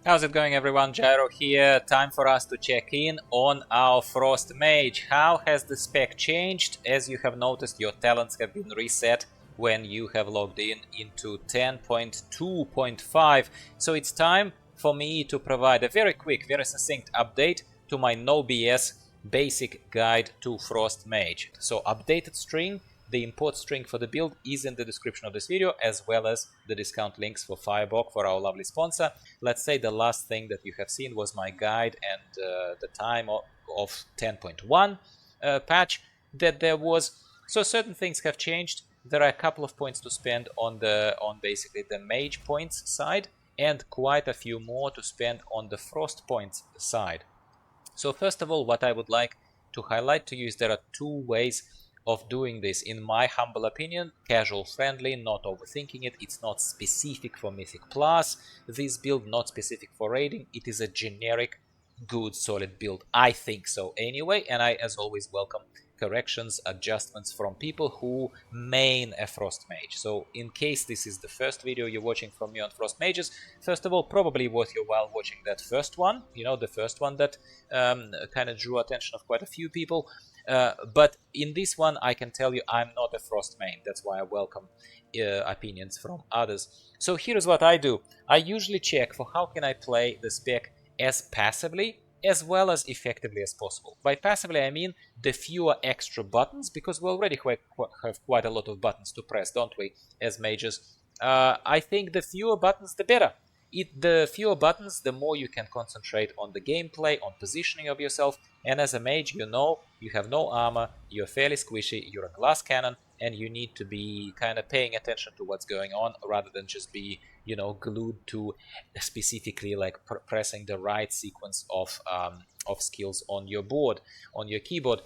How's it going, everyone? Gyro here. Time for us to check in on our Frost Mage. How has the spec changed? As you have noticed, your talents have been reset when you have logged in into 10.2.5. So it's time for me to provide a very quick, very succinct update to my no BS basic guide to Frost Mage. So updated string. The import string for the build is in the description of this video, as well as the discount links for Firebox, for our lovely sponsor. Let's say the last thing that you have seen was my guide and the time of 10.1 patch that there was. So certain things have changed. There are a couple of points to spend on basically the mage points side, and quite a few more to spend on the frost points side. So first of all, what I would like to highlight to you is there are two ways of doing this, in my humble opinion. Casual friendly, not overthinking it. It's not specific for Mythic Plus, this build, not specific for raiding. It is a generic, good, solid build. I think so anyway, and I, as always, welcome corrections, adjustments from people who main a Frost Mage. So in case this is the first video you're watching from me on Frost Mages, first of all, probably worth your while watching that first one, you know, the first one that kind of drew attention of quite a few people. But in this one, I can tell you I'm not a Frost main. That's why I welcome opinions from others. So here's what I do. I usually check for how can I play the spec as passively as well as effectively as possible. By passively, I mean the fewer extra buttons, because we already have quite a lot of buttons to press, don't we, as mages? I think the fewer buttons, the better. The fewer buttons, the more you can concentrate on the gameplay, on positioning of yourself. And as a mage, you know, you have no armor, you're fairly squishy, you're a glass cannon, and you need to be kind of paying attention to what's going on rather than just be, you know, glued to specifically like pressing the right sequence of skills on your board, on your keyboard.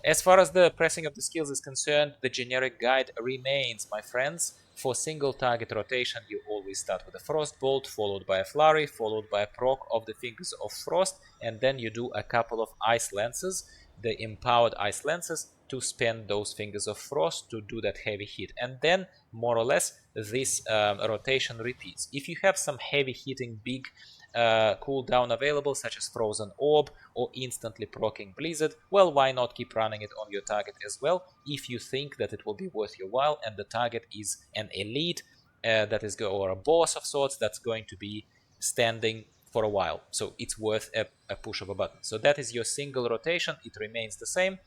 As far as the pressing of the skills is concerned, the generic guide remains, my friends. For single target rotation, you always start with a Frost Bolt, followed by a Flurry, followed by a proc of the Fingers of Frost, and then you do a couple of Ice Lances, the empowered Ice Lances, to spend those Fingers of Frost to do that heavy hit. And then, more or less, this rotation repeats. If you have some heavy hitting big cooldown available, such as Frozen Orb or instantly proccing Blizzard, well, why not keep running it on your target as well, if you think that it will be worth your while and the target is an elite or a boss of sorts that's going to be standing for a while. So it's worth a push of a button. So that is your single rotation. It remains the same.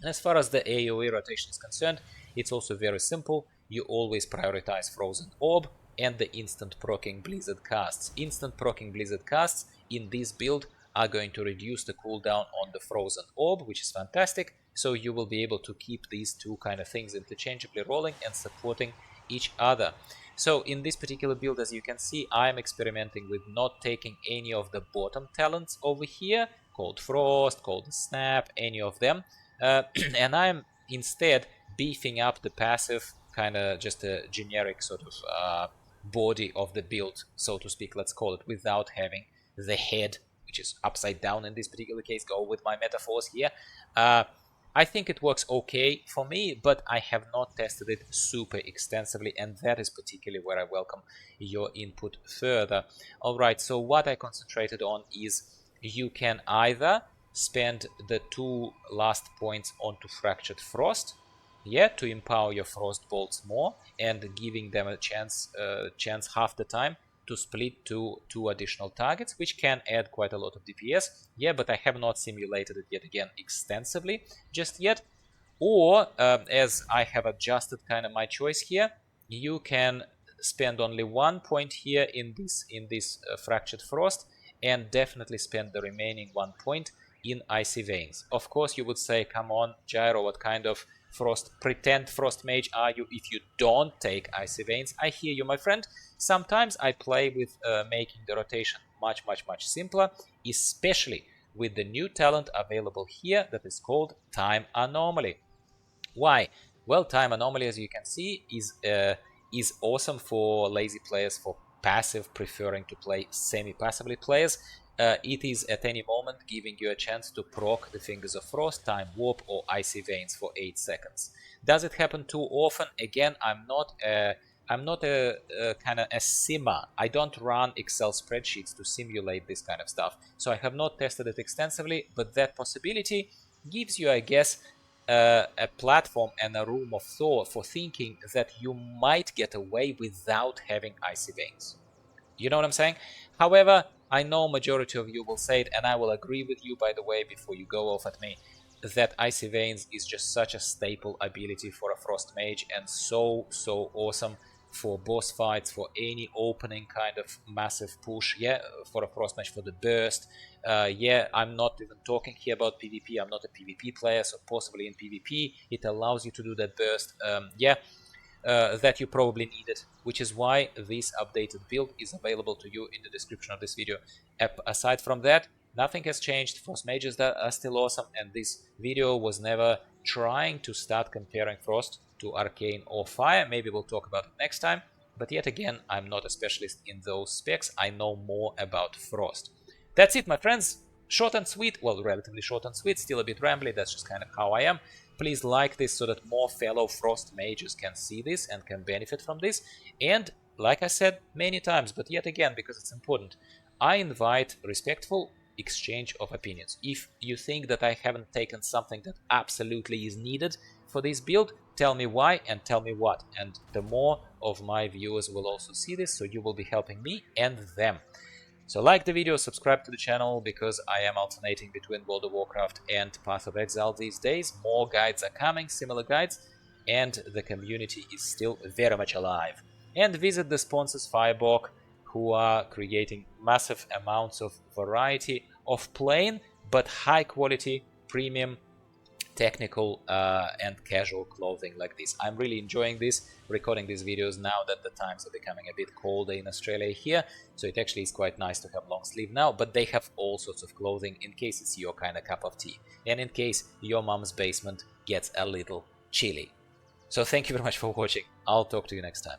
As far as the AoE rotation is concerned, it's also very simple. You always prioritize Frozen Orb and the instant proccing Blizzard casts. Instant proccing Blizzard casts in this build are going to reduce the cooldown on the Frozen Orb, which is fantastic. So you will be able to keep these two kind of things interchangeably rolling and supporting each other. So in this particular build, as you can see, I am experimenting with not taking any of the bottom talents over here, called Frost, called Snap, any of them. And I'm instead beefing up the passive, kind of just a generic sort of body of the build, so to speak, let's call it, without having the head, which is upside down in this particular case, go with my metaphors here. I think it works okay for me, but I have not tested it super extensively, and that is particularly where I welcome your input further. Alright, so what I concentrated on is you can either spend the two last points onto Fractured Frost, yeah, to empower your Frost Bolts more and giving them a chance half the time to split to two additional targets, which can add quite a lot of DPS. Yeah, but I have not simulated it yet again extensively just yet. Or, as I have adjusted kind of my choice here, you can spend only 1 point here in this Fractured Frost, and definitely spend the remaining 1 point in Icy Veins. Of course, you would say, come on, Gyro, what kind of pretend Frost Mage are you if you don't take Icy Veins? I hear you, my friend. Sometimes I play with making the rotation much simpler, especially with the new talent available here that is called Time Anomaly. Why? Well, Time Anomaly, as you can see, is awesome for lazy players, for passive preferring to play semi-passively players. It is at any moment giving you a chance to proc the Fingers of Frost, Time Warp or Icy Veins for 8 seconds. Does it happen too often? Again, I'm not a I'm not a kind of a simmer. I don't run Excel spreadsheets to simulate this kind of stuff. So I have not tested it extensively, but that possibility gives you, I guess, a platform and a room of thought for thinking that you might get away without having Icy Veins. You know what I'm saying? However, I know majority of you will say it, and I will agree with you, by the way, before you go off at me, that Icy Veins is just such a staple ability for a Frost Mage, and so awesome for boss fights, for any opening kind of massive push, yeah, for a Frost Mage, for the burst. Yeah, I'm not even talking here about PvP, I'm not a PvP player, so possibly in PvP it allows you to do that burst, yeah, that you probably needed, which is why this updated build is available to you in the description of this video. Aside from that, nothing has changed. Frost Mages are still awesome, and this video was never trying to start comparing Frost to Arcane or Fire. Maybe we'll talk about it next time, but yet again, I'm not a specialist in those specs. I know more about Frost. That's it, my friends. Short and sweet, well, relatively short and sweet, still a bit rambly, that's just kind of how I am. Please like this so that more fellow Frost Mages can see this and can benefit from this. And, like I said many times, but yet again, because it's important, I invite respectful exchange of opinions. If you think that I haven't taken something that absolutely is needed for this build, tell me why and tell me what. And the more of my viewers will also see this, so you will be helping me and them. So like the video, subscribe to the channel, because I am alternating between World of Warcraft and Path of Exile these days. More guides are coming, similar guides, and the community is still very much alive. And visit the sponsors Firebox, who are creating massive amounts of variety of plain but high quality premium technical and casual clothing like this. I'm really enjoying this, recording these videos now that the times are becoming a bit colder in Australia here, so it actually is quite nice to have long sleeve now, but they have all sorts of clothing in case it's your kind of cup of tea, and in case your mom's basement gets a little chilly. So thank you very much for watching. I'll talk to you next time.